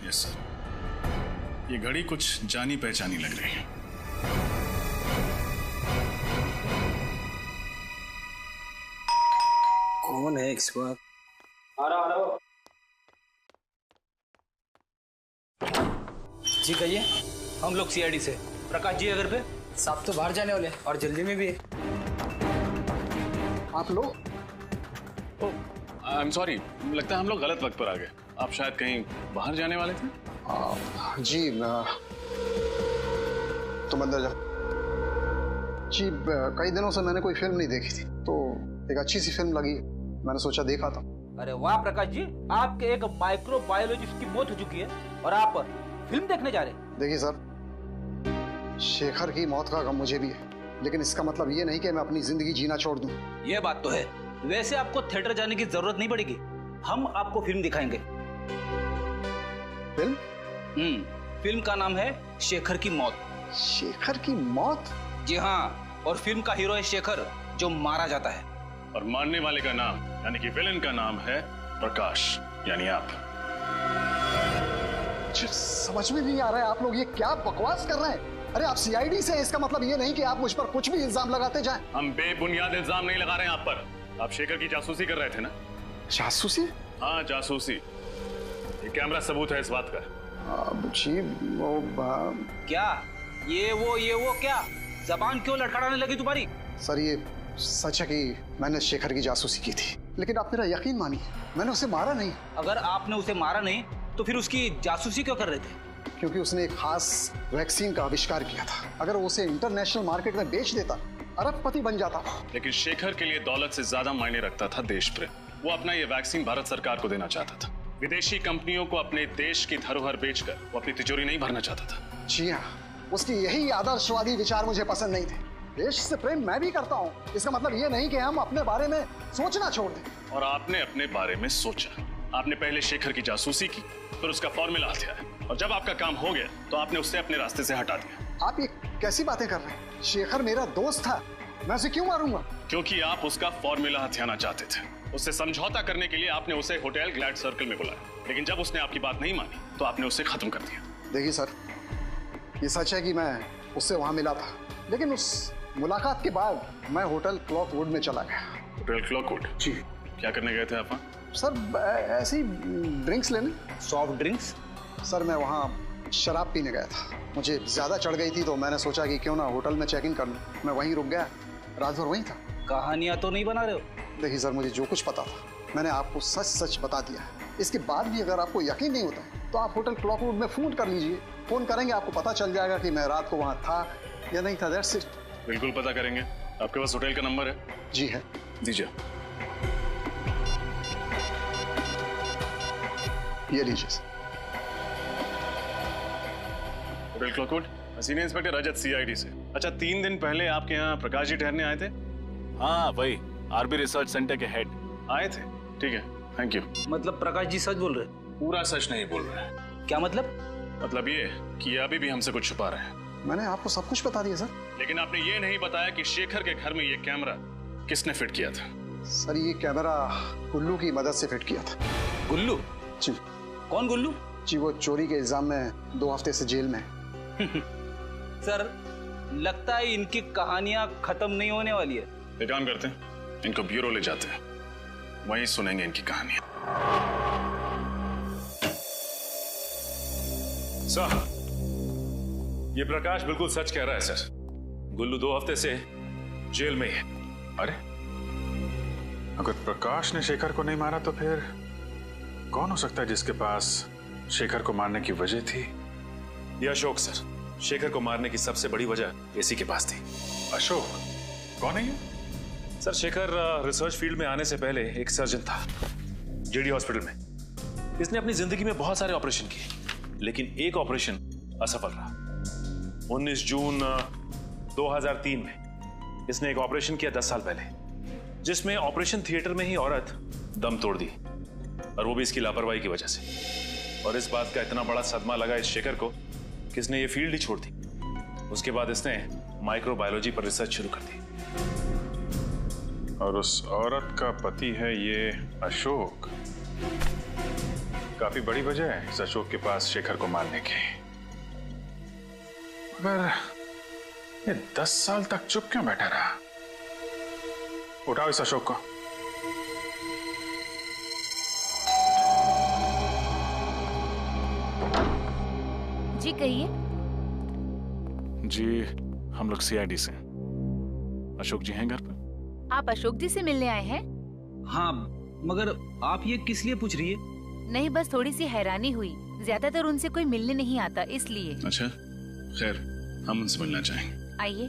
यस सर, ये घड़ी कुछ जानी पहचानी लग रही है। कौन है इस वक्त? आ रहा। जी कहिए। हम लोग सीआईडी से। प्रकाश जी अगर पे साहब तो बाहर जाने वाले और जल्दी में भी है। आप लोग? आई एम सॉरी, लगता है हम लोग गलत वक्त पर आ गए। आप शायद कहीं बाहर जाने वाले थे? जी तुम अंदर जाओ। जी कई दिनों से मैंने कोई फिल्म नहीं देखी थी, तो एक अच्छी सी फिल्म लगी, मैंने सोचा देखा था। अरे वाह प्रकाश जी, आपके एक माइक्रोबायोलॉजिस्ट की मौत हो चुकी है और आप फिल्म देखने जा रहे हैं। देखिए सर, शेखर की मौत का गम मुझे भी है, लेकिन इसका मतलब ये नहीं कि मैं अपनी जिंदगी जीना छोड़ दूं। ये बात तो है। वैसे आपको थिएटर जाने की जरूरत नहीं पड़ेगी, हम आपको फिल्म दिखाएंगे। फिल्म? फिल्म का नाम है शेखर की मौत। शेखर की मौत? जी हाँ, और फिल्म का हीरो है शेखर, जो मारा जाता है। और मारने वाले का नाम यानी कि विलन का नाम है प्रकाश, यानी आप। समझ में नहीं आ रहा है, आप लोग ये क्या बकवास कर रहे हैं? अरे आप सीआईडी से, इसका मतलब ये नहीं कि आप मुझ पर कुछ भी इल्जाम लगाते जाएं। हम बेबुनियाद इल्जाम नहीं लगा रहे हैं आप पर। आप शेखर की जासूसी कर रहे थे ना? जासूसी? हाँ जासूसी। ये कैमरा सबूत है इस बात का। जी वो क्या ये वो क्या जबान क्यों लड़खड़ाने लगी तुम्हारी? सर ये सच है कि मैंने शेखर की जासूसी की थी, लेकिन आप मेरा यकीन मानिए, मैंने उसे मारा नहीं। अगर आपने उसे मारा नहीं तो फिर उसकी जासूसी क्यों कर रहे थे? क्योंकि उसने एक खास वैक्सीन का आविष्कार किया था। अगर वो उसे इंटरनेशनल मार्केट में बेच देता, अरबपति बन जाता। लेकिन शेखर के लिए दौलत से ज्यादा मायने रखता था देश प्रेम। वो अपना ये वैक्सीन भारत सरकार को देना चाहता था। विदेशी कंपनियों को अपने देश की धरोहर बेचकर वो अपनी तिजोरी नहीं भरना चाहता था। जी हाँ, उसकी यही आदर्शवादी विचार मुझे पसंद नहीं थे। देश से प्रेम मैं भी करता हूँ, इसका मतलब ये नहीं कि हम अपने बारे में सोचना छोड़ दें। और आपने अपने बारे में सोचा। आपने पहले शेखर की जासूसी की, फिर उसका फॉर्मूला हथियाया, और जब आपका काम हो गया तो आपने उससे अपने रास्ते से हटा दिया। आप ये कैसी बातें कर रहे हैं? शेखर मेरा दोस्त था, मैं उसे क्यों मारूंगा? क्योंकि आप उसका फॉर्मूला हथियाना चाहते थे। उससे समझौता करने के लिए आपने उसे होटल ग्लैड सर्कल में बुलाया, लेकिन जब उसने आपकी बात नहीं मानी तो आपने उसे खत्म कर दिया। देखिए सर, ये सच है कि मैं उससे वहां मिला था, लेकिन उस मुलाकात के बाद मैं होटल क्लॉकवुड में चला गया। होटल क्लॉकवुड? जी। क्या करने गए थे आप? सर ऐसे ही ड्रिंक्स लेने। Soft drinks? सर मैं वहाँ शराब पीने गया था, मुझे ज्यादा चढ़ गई थी तो मैंने सोचा कि क्यों ना होटल में चेक इन कर लूं। मैं वहीं रुक गया, रात भर वहीं था। कहानियां तो नहीं बना रहे हो? देखिए सर, मुझे जो कुछ पता था मैंने आपको सच सच बता दिया है। इसके बाद भी अगर आपको यकीन नहीं होता है तो आप होटल क्लॉकवुड में फोन कर लीजिए। फोन करेंगे, आपको पता चल जाएगा कि मैं रात को वहाँ था या नहीं था। That's it. बिल्कुल पता करेंगे। आपके पास होटल का नंबर है? जी है। दीजिए। ये लीजिए। होटल क्लॉकवुड, सीनियर इंस्पेक्टर रजत, सीआईडी से। अच्छा, 3 दिन पहले आपके यहाँ प्रकाश जी ठहरने आए थे? हाँ वही, आरबी रिसर्च सेंटर के हेड आए थे। ठीक है, थैंक यू। मतलब प्रकाश जी सच बोल रहे? पूरा सच नहीं बोल रहे। क्या मतलब? मतलब ये कि ये अभी भी हमसे कुछ छुपा रहे हैं। मैंने आपको सब कुछ बता दिया सर। लेकिन आपने ये नहीं बताया कि शेखर के घर में ये कैमरा किसने फिट किया था? सर ये कैमरा गुल्लू की मदद से फिट किया था। गुल्लू? जी। कौन गुल्लू? जी वो चोरी के इल्जाम में 2 हफ्ते से जेल में है। सर लगता है इनकी कहानियां खत्म नहीं होने वाली है। एक काम करते हैं, इनको ब्यूरो ले जाते हैं, वहीं सुनेंगे इनकी कहानियां। साहब, ये प्रकाश बिल्कुल सच कह रहा है सर। गुल्लू 2 हफ्ते से जेल में ही है। अरे अगर प्रकाश ने शेखर को नहीं मारा तो फिर कौन हो सकता है जिसके पास शेखर को मारने की वजह थी? ये अशोक सर, शेखर को मारने की सबसे बड़ी वजह इसी के पास थी। अशोक? कौन है ये? सर शेखर रिसर्च फील्ड में आने से पहले एक सर्जन था जेडी हॉस्पिटल में। इसने अपनी जिंदगी में बहुत सारे ऑपरेशन किए, लेकिन एक ऑपरेशन असफल रहा। 19 जून 2003 में इसने एक ऑपरेशन किया 10 साल पहले, जिसमें ऑपरेशन थिएटर में ही औरत दम तोड़ दी, और वो भी इसकी लापरवाही की वजह से। और इस बात का इतना बड़ा सदमा लगा इस शेखर को कि इसने ये फील्ड ही छोड़ दी। उसके बाद इसने माइक्रोबायोलॉजी पर रिसर्च शुरू कर दी। और उस औरत का पति है ये अशोक? काफी बड़ी वजह है इस अशोक के पास शेखर को मारने की। मगर ये 10 साल तक चुप क्यों बैठा रहा? उठाओ इस अशोक को। जी कहिए। जी हम लोग सीआईडी से। अशोक जी हैं घर पर? आप अशोक जी से मिलने आए हैं? हाँ, मगर आप ये किस लिए पूछ रही है? नहीं, बस थोड़ी सी हैरानी हुई। ज्यादातर उनसे कोई मिलने नहीं आता, इसलिए। अच्छा, खैर हम उनसे मिलना चाहेंगे। आइए।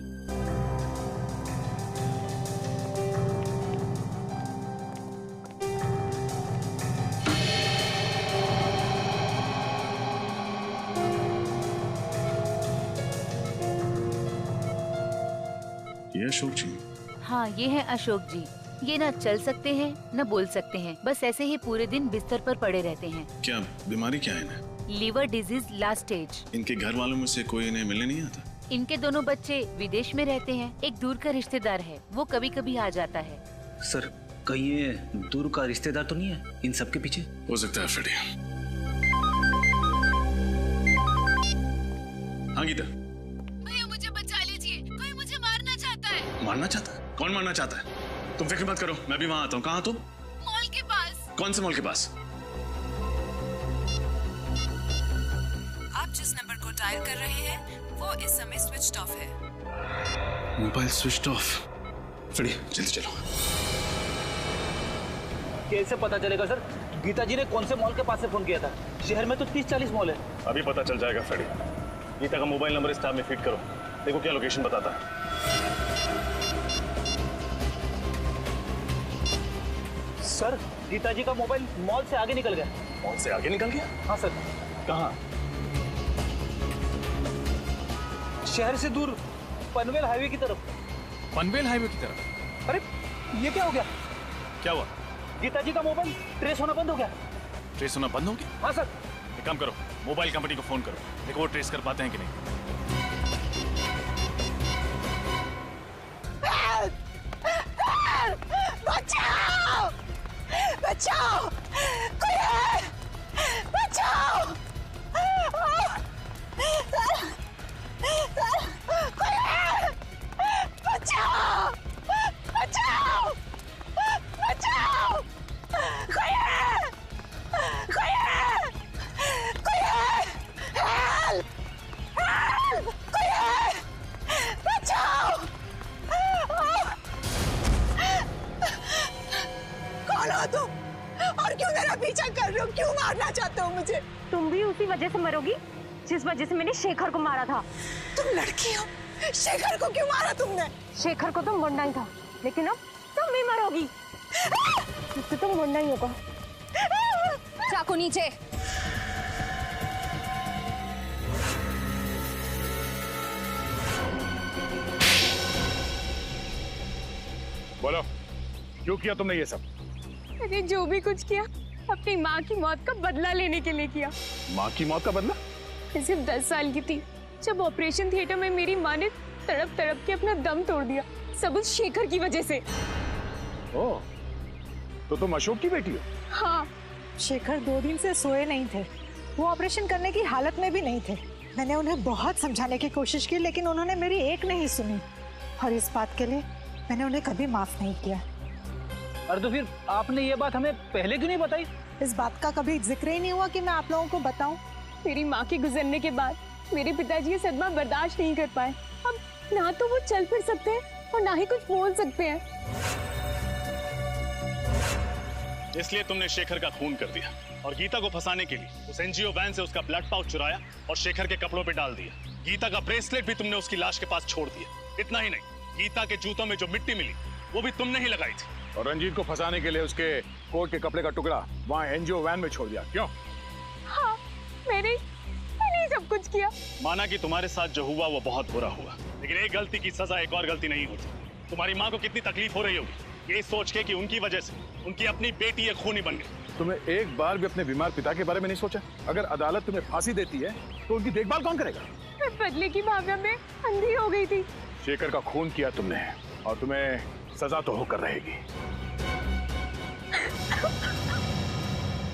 ये अशोक जी? हाँ, ये है अशोक जी। ये ना चल सकते हैं न बोल सकते हैं, बस ऐसे ही पूरे दिन बिस्तर पर पड़े रहते हैं। क्या बीमारी क्या है इन्हें? Liver disease last stage. इनके घर वालों में से कोई इन्हें मिलने नहीं आता? इनके दोनों बच्चे विदेश में रहते हैं। एक दूर का रिश्तेदार है, वो कभी कभी आ जाता है। सर, कहीं ये दूर का रिश्तेदार तो नहीं है इन सब के पीछे? हो सकता है फ्रेडी। हाँ गीता। भैया मुझे बचा लीजिए, कोई मुझे मारना चाहता है। मारना चाहता है? कौन मारना चाहता है? तुम फिक्र मत करो, मैं भी वहाँ आता हूँ। कहाँ तुम? मॉल के पास। कौन से मॉल के पास? आप जिस नंबर को डायल कर रहे हैं वो इस समय स्विच्ड ऑफ है। Mobile switched off. फ्रेडी जल्दी चलो। कैसे पता चलेगा सर? गीता जी ने कौन से मॉल के पास से फोन किया था? शहर में तो 30-40 मॉल है। अभी पता चल जाएगा फ्रेडी। गीता का मोबाइल नंबर इस टैब में फीड करो, देखो क्या लोकेशन बताता है। सर, गीता जी का मोबाइल मॉल से आगे निकल गया। मॉल से आगे निकल गया? हाँ सर। कहाँ? शहर से दूर, पनवेल हाईवे की तरफ। पनवेल हाईवे की तरफ? अरे ये क्या हो गया? क्या हुआ? गीता जी का मोबाइल ट्रेस होना बंद हो गया। ट्रेस होना बंद हो गया? हाँ सर। एक काम करो, मोबाइल कंपनी को फोन करो, देखो वो ट्रेस कर पाते हैं कि नहीं। बचाओ! बचाओ! कोई है! बचाओ! कोई है! बचाओ! बचाओ! बचाओ! कोई है! कोई है! कोई है! हेल्प! हेल्प! कोई है! बचाओ! कौन हो तुम? और क्यों मेरा पीछा कर रहे हो? क्यों मारना चाहते हो मुझे? तुम भी उसी वजह से मरोगी जिस वजह से मैंने शेखर को मारा था। तुम लड़की हो, शेखर को क्यों मारा तुमने? शेखर को तो मरना ही था, लेकिन अब तुम भी मरोगी। इससे तो मरना ही होगा। चाकू नीचे। बोलो, क्यों किया तुमने ये सब? अरे जो भी कुछ किया अपनी माँ की मौत का बदला लेने के लिए किया। माँ की मौत का बदला? मैं सिर्फ 10 साल की थी जब ऑपरेशन थिएटर में मेरी माँ ने तड़प तड़प के अपना दम तोड़ दिया, सब उस शेखर की वजह से। ओह, तो तुम अशोक की बेटी हो? हाँ। शेखर 2 दिन से सोए नहीं थे, वो ऑपरेशन करने की हालत में भी नहीं थे। मैंने उन्हें बहुत समझाने की कोशिश की, लेकिन उन्होंने मेरी एक नहीं सुनी, और इस बात के लिए मैंने उन्हें कभी माफ नहीं किया। अरे तो फिर आपने ये बात हमें पहले क्यों नहीं बताई? इस बात का कभी जिक्र ही नहीं हुआ कि मैं आप लोगों को बताऊं। मेरी माँ के गुजरने के बाद मेरे पिताजी ये सदमा बर्दाश्त नहीं कर पाए। अब ना तो वो चल फिर सकते हैं और ना ही कुछ बोल सकते हैं। इसलिए तुमने शेखर का खून कर दिया और गीता को फंसाने के लिए उस एनजीओ वैन से उसका ब्लड पाउच चुराया और शेखर के कपड़ों पे डाल दिया। गीता का ब्रेसलेट भी तुमने उसकी लाश के पास छोड़ दिया। इतना ही नहीं, गीता के जूतों में जो मिट्टी मिली वो भी तुमने ही लगाई थी। और रंजीत को फंसाने के लिए उसके कोट के कपड़े का टुकड़ा वहाँ एनजीओ वैन में छोड़ दिया, क्यों? हाँ, मैंने सब कुछ किया। माना कि तुम्हारे साथ जो हुआ वो बहुत बुरा हुआ, लेकिन एक गलती की सजा एक और गलती नहीं होती। तुम्हारी माँ को कितनी तकलीफ हो रही होगी ये सोच के कि उनकी वजह से उनकी अपनी बेटी एक खूनी बन गई। तुमने एक बार भी अपने बीमार पिता के बारे में नहीं सोचा? अगर अदालत तुम्हें फांसी देती है तो उनकी देखभाल कौन करेगा? मैं बदले की भावना में अंधी हो गई थी। शेखर का खून किया तुमने और तुम्हें सजा तो होकर रहेगी।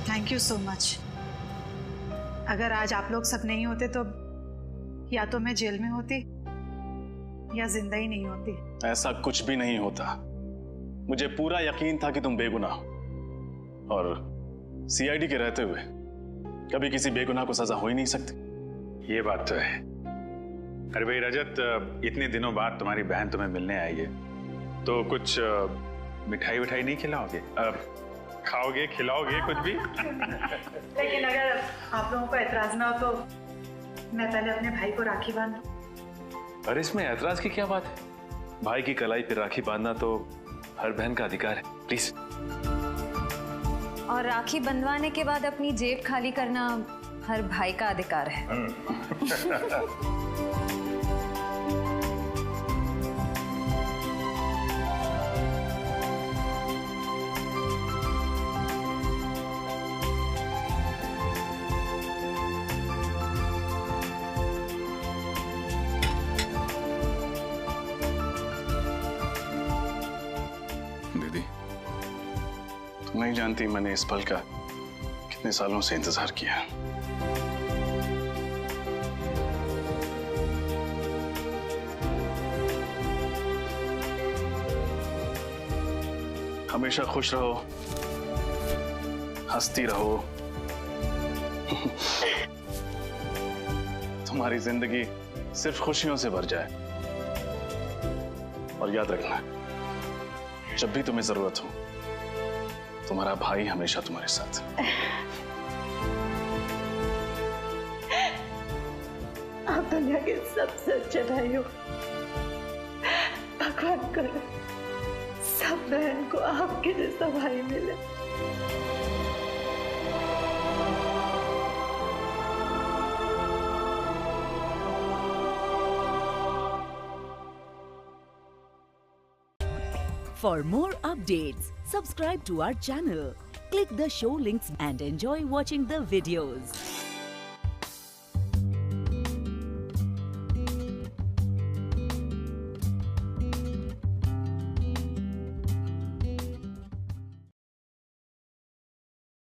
Thank you so much. अगर आज आप लोग सब नहीं होते तो या तो मैं जेल में होती या जिंदा ही नहीं होती। ऐसा कुछ भी नहीं होता। मुझे पूरा यकीन था कि तुम बेगुनाह हो, और सीआईडी के रहते हुए कभी किसी बेगुनाह को सजा हो ही नहीं सकती। ये बात तो है। अरे भाई रजत, इतने दिनों बाद तुम्हारी बहन तुम्हें मिलने आई है, तो कुछ मिठाई विठाई नहीं खिलाओगे? खाओगे, खिलाओगे कुछ भी? लेकिन अगर आप लोगों को एतराज ना हो तो मैं पहले अपने भाई को राखी बांधूं। अरे इसमें ऐतराज की क्या बात है? भाई की कलाई पर राखी बांधना तो हर बहन का अधिकार है। प्लीज। और राखी बंधवाने के बाद अपनी जेब खाली करना हर भाई का अधिकार है। दीदी, तुम नहीं जानती मैंने इस पल का कितने सालों से इंतजार किया। हमेशा खुश रहो, हंसती रहो। तुम्हारी जिंदगी सिर्फ खुशियों से भर जाए। और याद रखना, जब भी तुम्हें जरूरत हो, तुम्हारा भाई हमेशा तुम्हारे साथ। आप दुनिया के सबसे अच्छे भाई हो। भगवान करे सब बहन को आपके जैसा भाई मिले। For more updates, subscribe to our channel, click the show links and enjoy watching the videos.